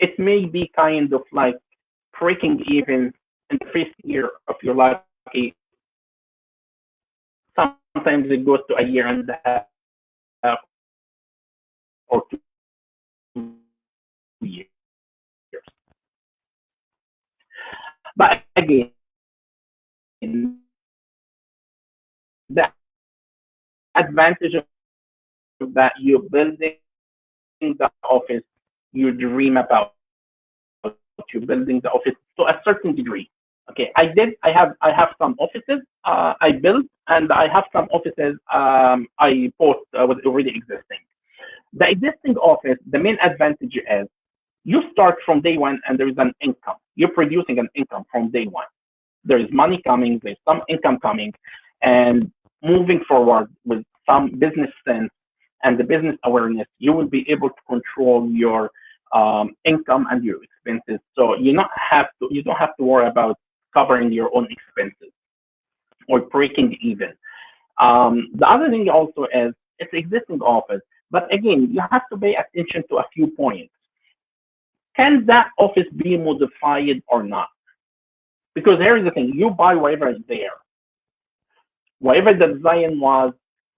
it may be kind of like breaking even in the first year of your life. Sometimes it goes to a year and a half or 2 years. But again, the advantage of that, you're building the office you dream about. You're building the office to a certain degree. Okay, I have some offices I built, and I have some offices I bought was already existing. The existing office, the main advantage is you start from day one and there is an income. You're producing an income from day one. There is money coming, there's some income coming, and moving forward with some business sense and the business awareness, you will be able to control your income and your expenses. So you don't have to worry about covering your own expenses or breaking even. The other thing also is it's existing office, but again, you have to pay attention to a few points. Can that office be modified or not? Because here's the thing: you buy whatever is there, whatever the design was.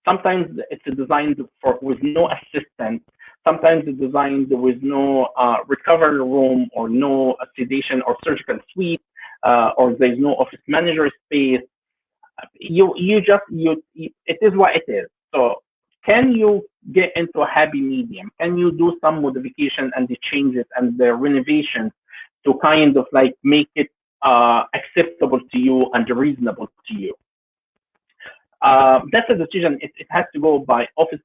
Sometimes it's designed for with no assistant. Sometimes it's designed with no recovery room or no sedation or surgical suite, or there's no office manager space. It is what it is. So can you get into a happy medium? Can you do some modification and the changes and the renovations to kind of like make it acceptable to you and reasonable to you? That's a decision. It has to go by office,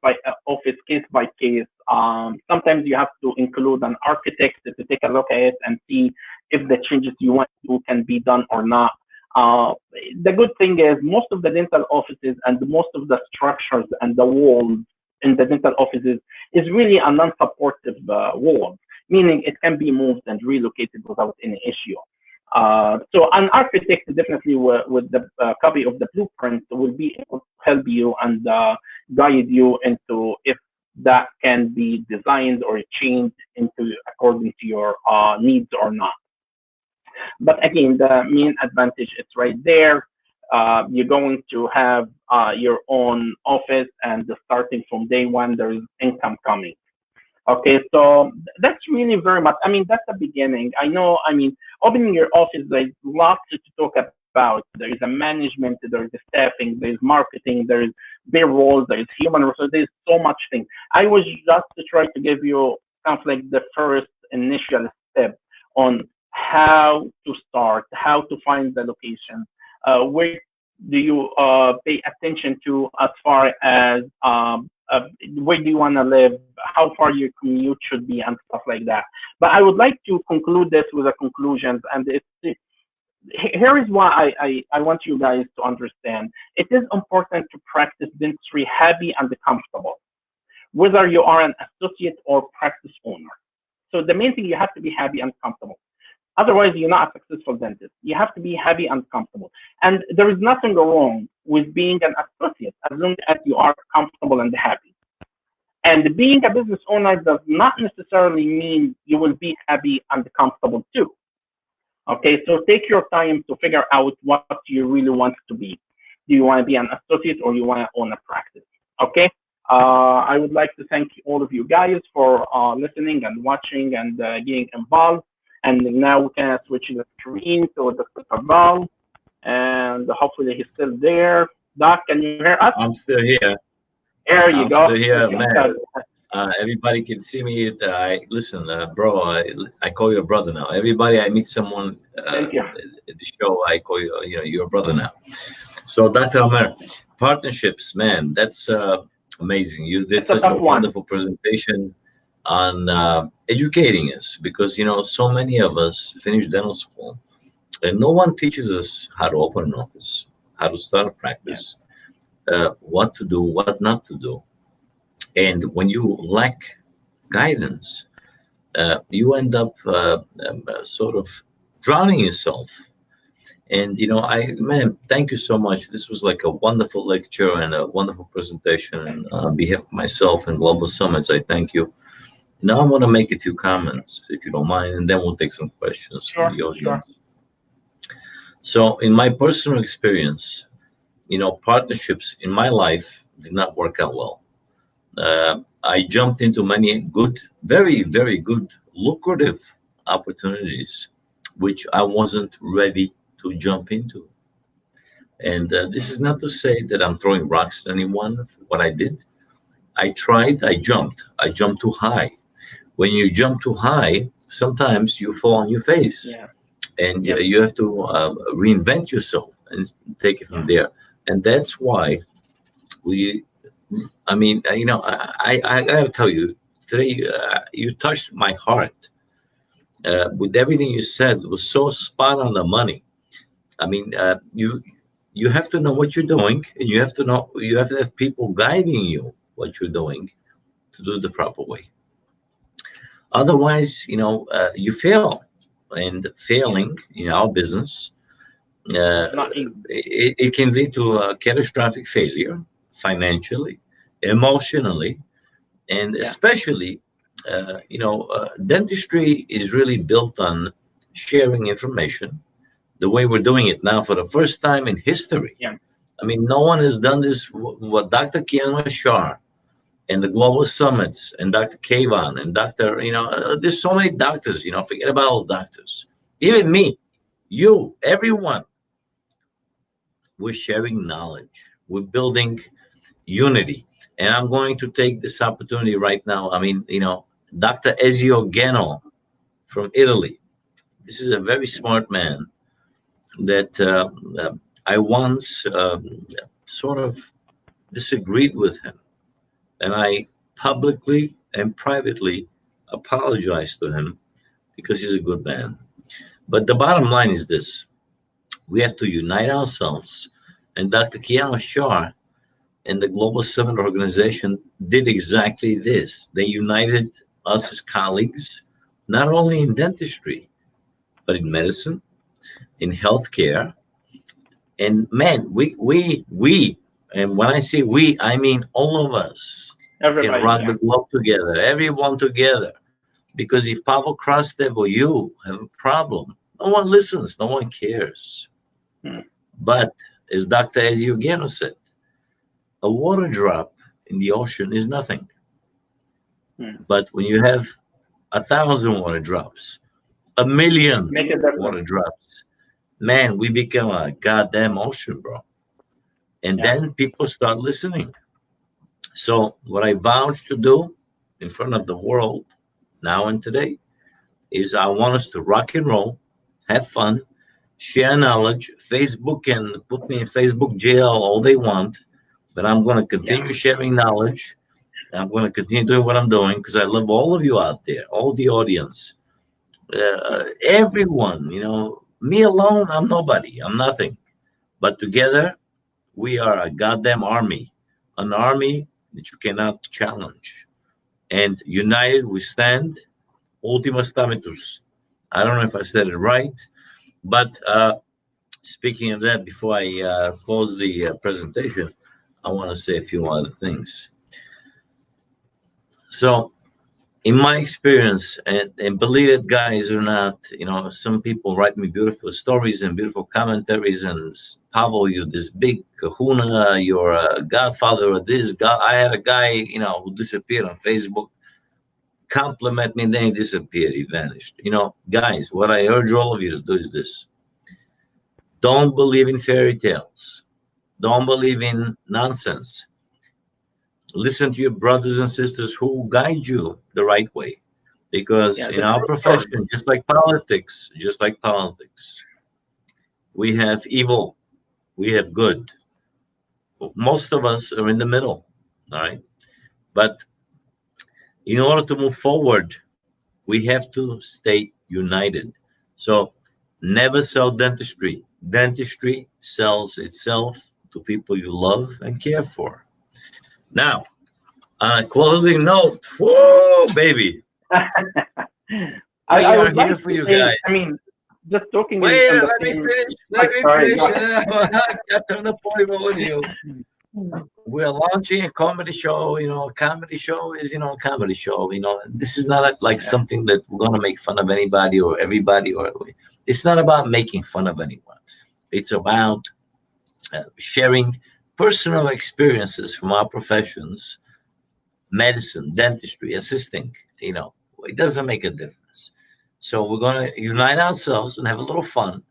case by case. Sometimes you have to include an architect to take a look at it and see if the changes you want to can be done or not. The good thing is most of the dental offices and most of the structures and the walls in the dental offices is really a non-supportive wall, meaning it can be moved and relocated without any issue. So an architect definitely with the copy of the blueprint will be able to help you and guide you into if that can be designed or changed into according to your needs or not. But again, the main advantage is right there. You're going to have your own office, and starting from day one, there is income coming. Okay, so that's really very much. I mean, that's the beginning. I know. I mean, opening your office, there's lots to talk about. There is a management, there is a staffing, there is marketing, there is payroll, there is human resources. There's so much thing. I was just to try to give you kind of like the first initial step on how to start, how to find the location, where do you pay attention to as far as where do you want to live, how far your commute should be, and stuff like that. But I would like to conclude this with a conclusion, and here is why I want you guys to understand. It is important to practice dentistry happy and comfortable, whether you are an associate or practice owner. So the main thing, you have to be happy and comfortable. Otherwise, you're not a successful dentist. You have to be happy and comfortable. And there is nothing wrong with being an associate as long as you are comfortable and happy. And being a business owner does not necessarily mean you will be happy and comfortable too. Okay, so take your time to figure out what you really want to be. Do you want to be an associate or you want to own a practice? Okay, I would like to thank all of you guys for listening and watching and getting involved. And now we can switch the screen to Dr. Cabal, and hopefully he's still there. Doc, can you hear us? I'm still here. There you I'm go. still here, man. Everybody can see me. Listen, bro. I call you a brother now. Everybody, I meet someone Thank you. at the show, I call you. You know, you're a brother now. So, Dr. Amer, partnerships, man. That's amazing. You did It's a such a tough one. wonderful presentation on educating us, because so many of us finish dental school and no one teaches us how to open an office, how to start a Yeah. practice, what to do, what not to do. And when you lack guidance, you end up sort of drowning yourself. And man, thank you so much. This was like a wonderful lecture and a wonderful presentation. And on behalf of myself and Global Summits, I thank you. Now I want to make a few comments, if you don't mind, and then we'll take some questions from Sure, the sure. audience. So, in my personal experience, partnerships in my life did not work out well. I jumped into many good, very, very good, lucrative opportunities, which I wasn't ready to jump into. And this is not to say that I'm throwing rocks at anyone for what I did. I tried, I jumped too high. When you jump too high, sometimes you fall on your face, Yeah, and yep, you have to reinvent yourself and take it from yeah, there. And that's why we, I mean, I gotta tell you, today you touched my heart with everything you said. It was so spot on the money. I mean, you have to know what you're doing, and you have to have people guiding you what you're doing to do it the proper way. Otherwise, you fail, and yeah. failing in our business, uh, It's not easy. it can lead to a catastrophic failure financially, emotionally, and Yeah, especially, dentistry is really built on sharing information the way we're doing it now for the first time in history. yeah, I mean, no one has done this. What Dr. Kiana Shah and the global summits and Dr. Kavan and Dr. There's so many doctors. Forget about all doctors. Even me, you, everyone. We're sharing knowledge. We're building unity. And I'm going to take this opportunity right now. I mean, Dr. Ezio Geno from Italy. This is a very smart man that I once sort of disagreed with him. And I publicly and privately apologized to him because he's a good man. But the bottom line is this: we have to unite ourselves. And Dr. Kiana Shah and the Global Summit organization did exactly this. They united us as colleagues, not only in dentistry, but in medicine, in healthcare. And man, and when I say we, I mean all of us can Everybody, rock yeah. the globe together, everyone together. Because if Pavel Krastev or you have a problem, no one listens, no one cares. Hmm. But as Dr. Eziogeno said, a water drop in the ocean is nothing. Hmm. But when you have 1,000 water drops, 1,000,000 Make a difference. water drops, man, we become a goddamn ocean, bro. And Yeah. then people start listening. So what I vouch to do in front of the world now and today is I want us to rock and roll, have fun, share knowledge. Facebook can put me in Facebook jail all they want, but I'm going to Yeah. continue sharing knowledge. I'm going to continue doing what I'm doing because I love all of you out there, all the audience, everyone. Me alone, I'm nobody, I'm nothing. But together, we are a goddamn army, an army that you cannot challenge. And united we stand, ultima stamentus. I don't know if I said it right, but speaking of that, before I close the presentation, I want to say a few other things. So, in my experience, and believe it, guys or not, some people write me beautiful stories and beautiful commentaries, and Pavel, you this big kahuna, you're a godfather of this. God, I had a guy, who disappeared on Facebook, compliment me, then he disappeared, he vanished. Guys, what I urge all of you to do is this: don't believe in fairy tales. Don't believe in nonsense. Listen to your brothers and sisters who guide you the right way. Because Yeah. in The our true story. profession, just like politics, we have evil, we have good. Most of us are in the middle, all right? But in order to move forward, we have to stay united. So never sell dentistry. Dentistry sells itself to people you love and care for. Now, on a closing note, whoa, baby, we I are would here like for to you say, guys. I mean, just talking Wait, in the let me same. finish. I'm Let me sorry. finish. Go ahead. I turn the podium on you. We're launching a comedy show. A comedy show is, a comedy show. This is not like Yeah. something that we're going to make fun of anybody or everybody. Or it's not about making fun of anyone. It's about sharing personal experiences from our professions, medicine, dentistry, assisting. It doesn't make a difference. So we're going to unite ourselves and have a little fun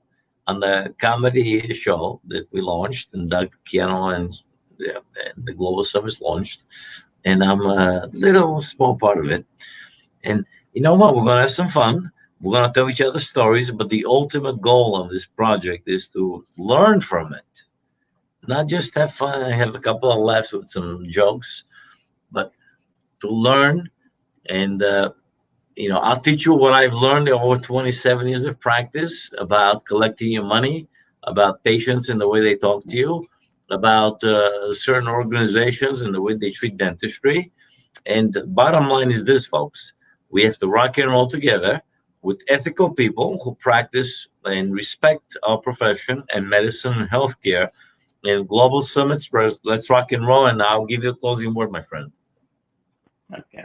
on the comedy show that we launched, and Dr. Keanu and the Global Summit launched, and I'm a little small part of it. And you know what? We're gonna have some fun. We're gonna tell each other stories, but the ultimate goal of this project is to learn from it, not just have fun and have a couple of laughs with some jokes, but to learn. And I'll teach you what I've learned over 27 years of practice about collecting your money, about patients and the way they talk to you, about certain organizations and the way they treat dentistry. And bottom line is this, folks: we have to rock and roll together with ethical people who practice and respect our profession and medicine and healthcare. And Global Summits, let's rock and roll. And I'll give you a closing word, my friend. Okay.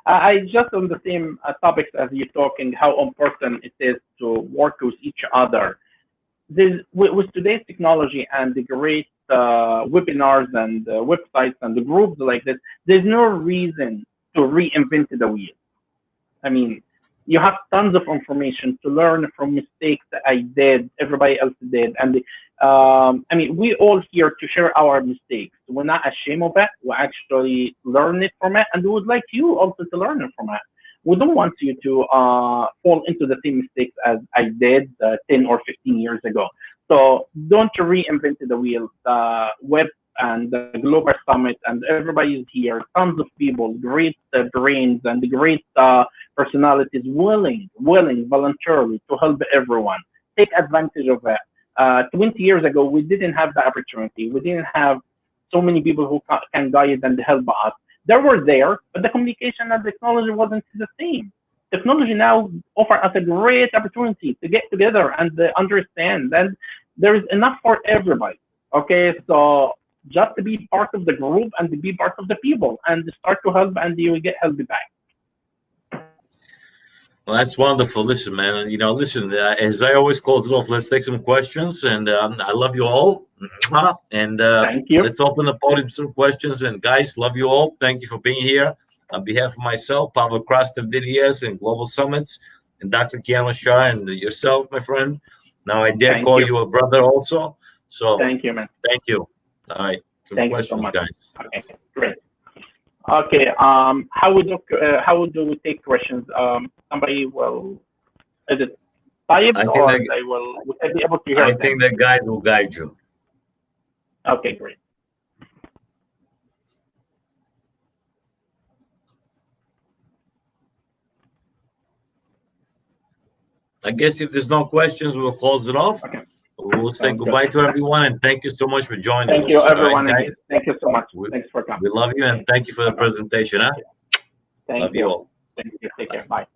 I just on the same topics as you talking, how important it is to work with each other. With today's technology and the great webinars and websites and the groups like this, there's no reason to reinvent the wheel. I mean, you have tons of information to learn from mistakes that I did, everybody else did, and I mean, we all here to share our mistakes. We're not ashamed of it. We actually learn it from it, and we would like you also to learn it from it. We don't want you to fall into the same mistakes as I did 10 or 15 years ago. So don't reinvent the wheel. The web and the Global Summit and everybody is here. Tons of people, great brains and great personalities, willing voluntarily to help everyone. Take advantage of it. 20 years ago, we didn't have the opportunity. We didn't have so many people who can guide and help us. They were there, but the communication and technology wasn't the same. Technology now offers us a great opportunity to get together and understand, and there is enough for everybody. Okay, so just to be part of the group and to be part of the people and start to help, and you will get help back. Well, that's wonderful. Listen, man, listen, as I always close it off, let's take some questions. And I love you all. And Thank you. let's open the podium to some questions. And guys, love you all. Thank you for being here. On behalf of myself, Pablo Krastev Didier and Global Summits, and Dr. Kiana Shah, and yourself, my friend. Now I dare Thank call you. you a brother also. So Thank you, man. thank you. All right. Some Thank you so questions, much. guys. Okay, great. Okay, how do we take questions? Somebody will, is it typed I think or that they will I be able to I hear think them? the guys will guide you. Okay, great. I guess if there's no questions, we'll close it off. Okay, We'll say sounds good. goodbye to everyone, and thank you so much for joining Thank you, us. All right, everyone, guys. again. Thank you so much. We, Thanks for coming. we love you, and thank you for the Bye-bye. presentation. Thank Huh? you. Thank Love you you. all. Thank you. Take Bye. care. Bye.